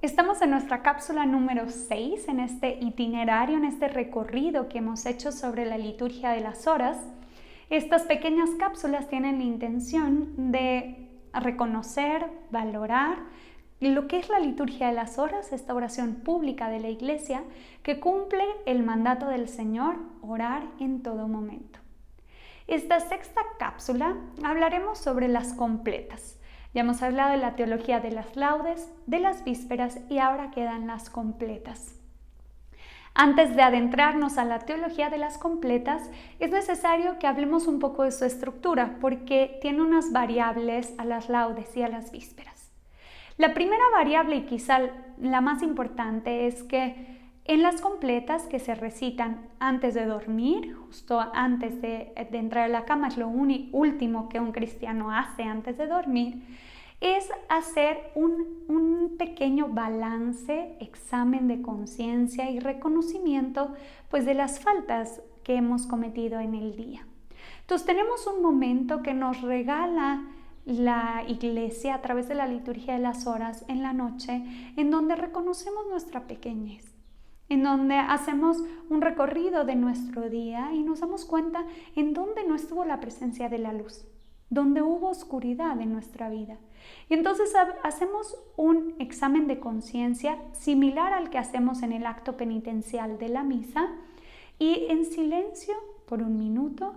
Estamos en nuestra cápsula número 6, en este itinerario, en este recorrido que hemos hecho sobre la liturgia de las horas. Estas pequeñas cápsulas tienen la intención de reconocer, valorar lo que es la liturgia de las horas, esta oración pública de la Iglesia que cumple el mandato del Señor, orar en todo momento. Esta sexta cápsula hablaremos sobre las completas. Ya hemos hablado de la teología de las laudes, de las vísperas y ahora quedan las completas. Antes de adentrarnos a la teología de las completas, es necesario que hablemos un poco de su estructura porque tiene unas variables a las laudes y a las vísperas. La primera variable y quizá la más importante es que en las completas que se recitan antes de dormir, justo antes de entrar a la cama, es lo último que un cristiano hace antes de dormir, es hacer un pequeño balance, examen de conciencia y reconocimiento pues, de las faltas que hemos cometido en el día. Entonces tenemos un momento que nos regala la Iglesia a través de la liturgia de las horas en la noche, en donde reconocemos nuestra pequeñez, en donde hacemos un recorrido de nuestro día y nos damos cuenta en dónde no estuvo la presencia de la luz, donde hubo oscuridad en nuestra vida. Y entonces hacemos un examen de conciencia similar al que hacemos en el acto penitencial de la misa y en silencio, por un minuto,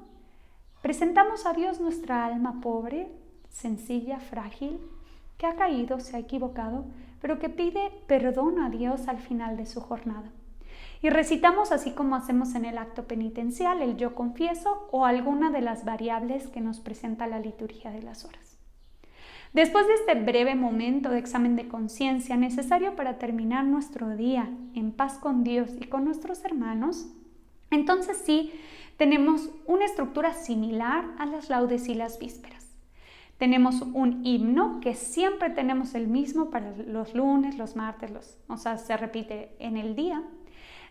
presentamos a Dios nuestra alma pobre, sencilla, frágil, que ha caído, se ha equivocado, pero que pide perdón a Dios al final de su jornada. Y recitamos así como hacemos en el acto penitencial, el yo confieso o alguna de las variables que nos presenta la liturgia de las horas. Después de este breve momento de examen de conciencia necesario para terminar nuestro día en paz con Dios y con nuestros hermanos, entonces sí tenemos una estructura similar a las laudes y las vísperas. Tenemos un himno que siempre tenemos el mismo para los lunes, los martes, se repite en el día.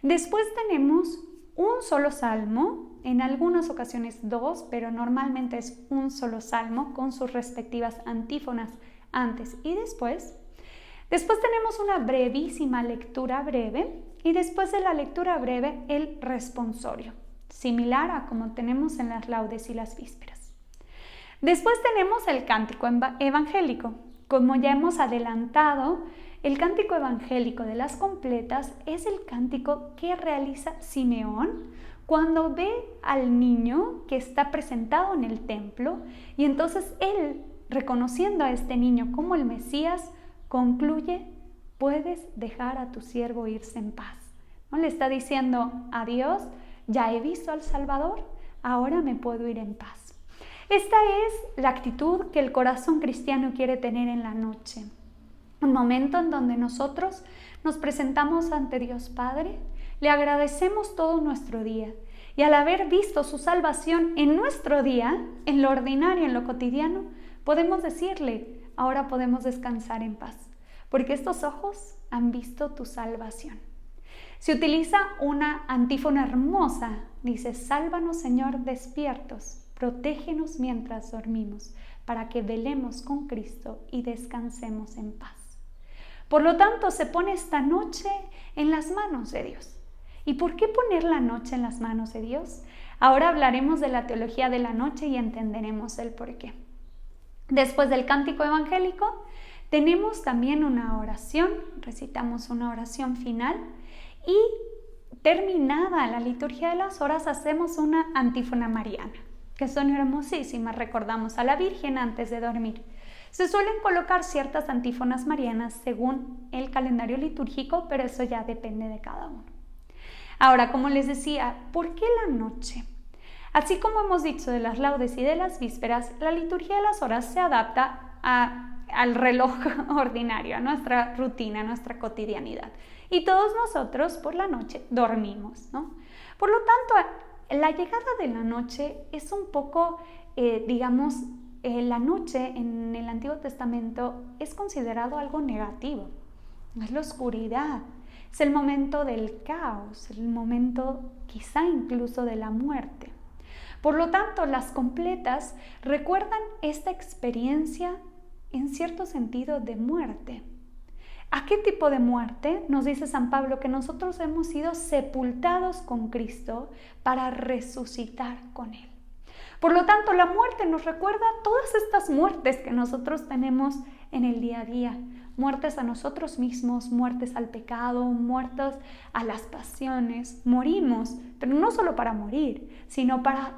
Después tenemos un solo salmo, en algunas ocasiones dos, pero normalmente es un solo salmo con sus respectivas antífonas antes y después. Después tenemos una brevísima lectura breve y después de la lectura breve el responsorio, similar a como tenemos en las laudes y las vísperas. Después tenemos el cántico evangélico. Como ya hemos adelantado, el cántico evangélico de las completas es el cántico que realiza Simeón cuando ve al niño que está presentado en el templo y entonces él, reconociendo a este niño como el Mesías, concluye: puedes dejar a tu siervo irse en paz. ¿No? Le está diciendo a Dios: ya he visto al Salvador, ahora me puedo ir en paz. Esta es la actitud que el corazón cristiano quiere tener en la noche. Un momento en donde nosotros nos presentamos ante Dios Padre, le agradecemos todo nuestro día y al haber visto su salvación en nuestro día, en lo ordinario, en lo cotidiano, podemos decirle: ahora podemos descansar en paz, porque estos ojos han visto tu salvación. Se utiliza una antífona hermosa, dice: sálvanos, Señor, despiertos. Protégenos mientras dormimos, para que velemos con Cristo y descansemos en paz. Por lo tanto, se pone esta noche en las manos de Dios. ¿Y por qué poner la noche en las manos de Dios? Ahora hablaremos de la teología de la noche y entenderemos el porqué. Después del cántico evangélico, tenemos también una oración, recitamos una oración final y terminada la liturgia de las horas, hacemos una antífona mariana, que son hermosísimas, recordamos a la Virgen antes de dormir. Se suelen colocar ciertas antífonas marianas según el calendario litúrgico, pero eso ya depende de cada uno. Ahora, como les decía, ¿por qué la noche? Así como hemos dicho de las laudes y de las vísperas, la liturgia de las horas se adapta al reloj ordinario, a nuestra rutina, a nuestra cotidianidad. Y todos nosotros por la noche dormimos, ¿no? Por lo tanto, la llegada de la noche es un poco, la noche en el Antiguo Testamento es considerado algo negativo. Es la oscuridad, es el momento del caos, el momento quizá incluso de la muerte. Por lo tanto, las completas recuerdan esta experiencia en cierto sentido de muerte. ¿A qué tipo de muerte? Nos dice San Pablo que nosotros hemos sido sepultados con Cristo para resucitar con Él. Por lo tanto, la muerte nos recuerda todas estas muertes que nosotros tenemos en el día a día. Muertes a nosotros mismos, muertes al pecado, muertes a las pasiones. Morimos, pero no solo para morir, sino para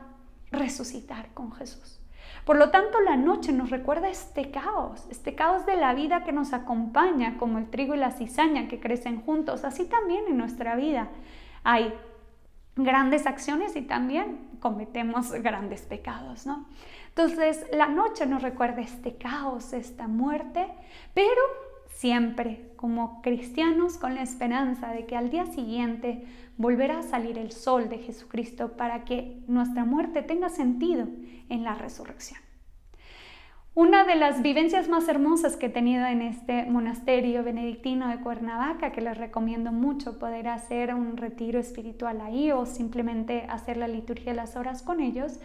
resucitar con Jesús. Por lo tanto, la noche nos recuerda este caos de la vida que nos acompaña, como el trigo y la cizaña que crecen juntos. Así también en nuestra vida hay grandes acciones y también cometemos grandes pecados, ¿no? Entonces, la noche nos recuerda este caos, esta muerte, pero siempre como cristianos con la esperanza de que al día siguiente volverá a salir el sol de Jesucristo para que nuestra muerte tenga sentido en la resurrección. Una de las vivencias más hermosas que he tenido en este monasterio benedictino de Cuernavaca, que les recomiendo mucho poder hacer un retiro espiritual ahí o simplemente hacer la liturgia de las horas con ellos,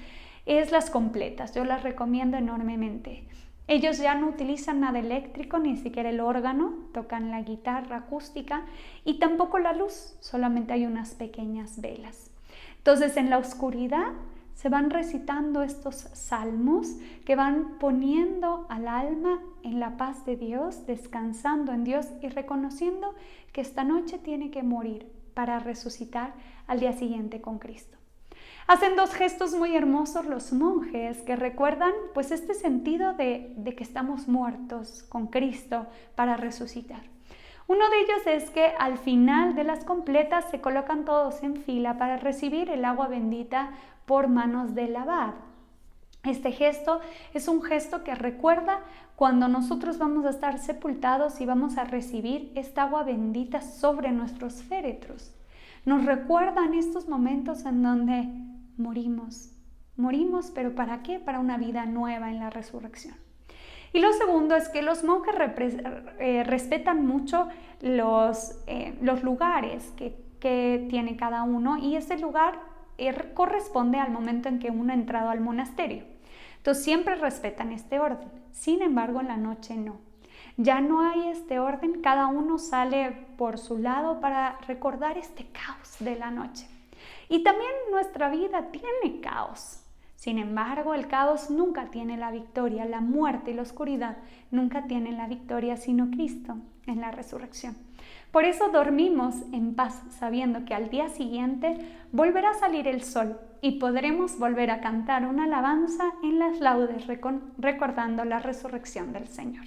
es las completas. Yo las recomiendo enormemente. Ellos ya no utilizan nada eléctrico, ni siquiera el órgano, tocan la guitarra acústica y tampoco la luz, solamente hay unas pequeñas velas. Entonces, en la oscuridad se van recitando estos salmos que van poniendo al alma en la paz de Dios, descansando en Dios y reconociendo que esta noche tiene que morir para resucitar al día siguiente con Cristo. Hacen dos gestos muy hermosos los monjes que recuerdan pues este sentido de que estamos muertos con Cristo para resucitar. Uno de ellos es que al final de las completas se colocan todos en fila para recibir el agua bendita por manos del abad. Este gesto es un gesto que recuerda cuando nosotros vamos a estar sepultados y vamos a recibir esta agua bendita sobre nuestros féretros. Nos recuerdan estos momentos en donde morimos, pero ¿para qué? Para una vida nueva en la resurrección. Y lo segundo es que los monjes respetan mucho los lugares que tiene cada uno y ese lugar corresponde al momento en que uno ha entrado al monasterio. Entonces siempre respetan este orden. Sin embargo, en la noche no. Ya no hay este orden, cada uno sale por su lado para recordar este caos de la noche. Y también nuestra vida tiene caos. Sin embargo, el caos nunca tiene la victoria, la muerte y la oscuridad nunca tienen la victoria, sino Cristo en la resurrección. Por eso dormimos en paz, sabiendo que al día siguiente volverá a salir el sol y podremos volver a cantar una alabanza en las laudes recordando la resurrección del Señor.